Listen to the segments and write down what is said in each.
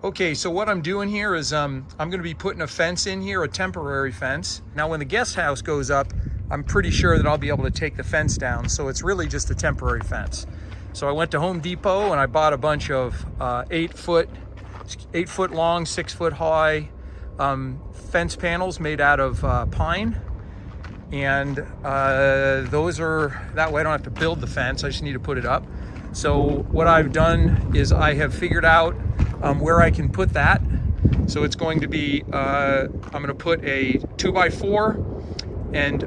Okay, so what I'm doing here is I'm going to be putting a fence in here, a temporary fence. Now when the guest house goes up, I'm pretty sure that I'll be able to take the fence down. So it's really just a temporary fence. So I went to Home Depot and I bought a bunch of 8 foot long, 6 foot high fence panels made out of pine. And those are, that way I don't have to build the fence, I just need to put it up. So what I've done is I have figured out where I can put that. So it's going to be, I'm going to put a 2x4 and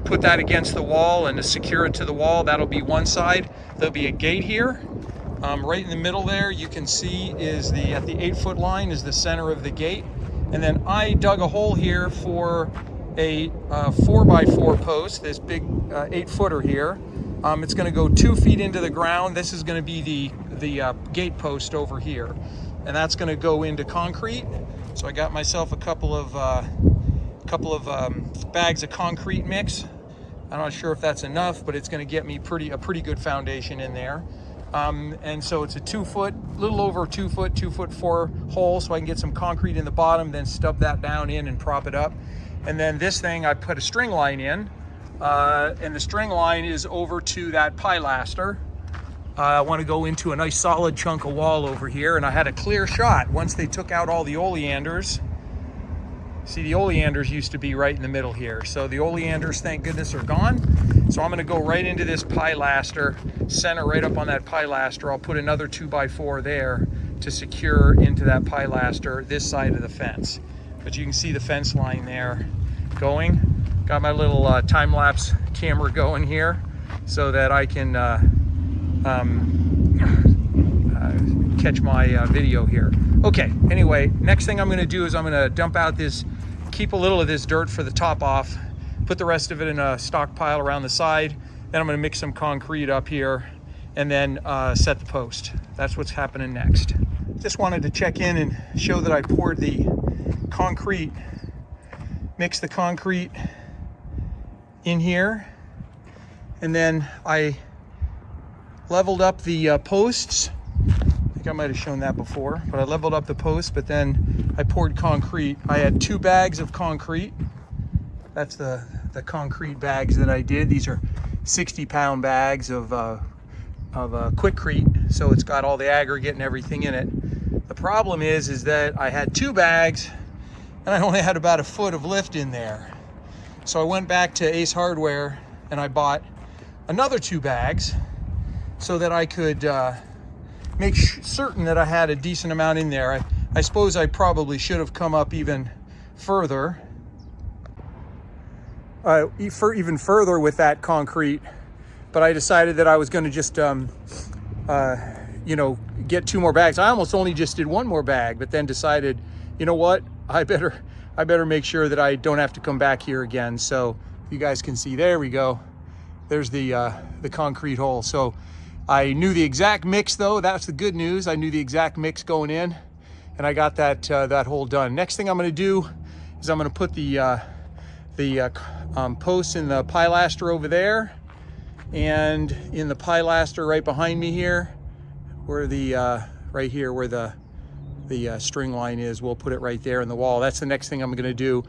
put that against the wall and to secure it to the wall. That'll be one side. There'll be a gate here. Right in the middle there, you can see is at the 8 foot line is the center of the gate. And then I dug a hole here for a 4x4 post, this big 8 footer here. It's going to go 2 feet into the ground. This is going to be the gate post over here, and that's going to go into concrete. So I got myself a couple of bags of concrete mix. I'm not sure if that's enough, but it's going to get me a pretty good foundation in there. And so it's a 2 foot, little over 2 foot, 2'4" hole, so I can get some concrete in the bottom, then stub that down in and prop it up. And then this thing, I put a string line in, and the string line is over to that pilaster. I want to go into a nice solid chunk of wall over here, and I had a clear shot once they took out all the oleanders. See, the oleanders used to be right in the middle here. So the oleanders, thank goodness, are gone. So I'm going to go right into this pilaster, center right up on that pilaster. I'll put another 2x4 there to secure into that pilaster this side of the fence. But you can see the fence line there going. Got my little time-lapse camera going here so that I can catch my video here. Okay, anyway, next thing I'm going to do is I'm going to dump out keep a little of this dirt for the top off, put the rest of it in a stockpile around the side. Then I'm going to mix some concrete up here and then set the post. That's what's happening next. Just wanted to check in and show that I poured the concrete, mixed the concrete in here, and then I leveled up the posts. I think I might have shown that before, but I leveled up the posts, but then I poured concrete. I had 2 bags of concrete. That's the concrete bags that I did. These are 60-pound bags of Quikrete, so it's got all the aggregate and everything in it. The problem is that I had 2 bags and I only had about a foot of lift in there. So I went back to Ace Hardware and I bought another 2 bags so that I could make certain that I had a decent amount in there. I suppose I probably should have come up even further, even further with that concrete, but I decided that I was going to just, get 2 more bags. I almost only just did 1 more bag, but then decided, you know what, I better make sure that I don't have to come back here again. So you guys can see, there we go. There's the concrete hole. So I knew the exact mix though. That's the good news. I knew the exact mix going in, and I got that hole done. Next thing I'm going to do is I'm going to put the posts in the pilaster over there, and in the pilaster right behind me here, where right here where the string line is, we'll put it right there in the wall. That's the next thing I'm going to do.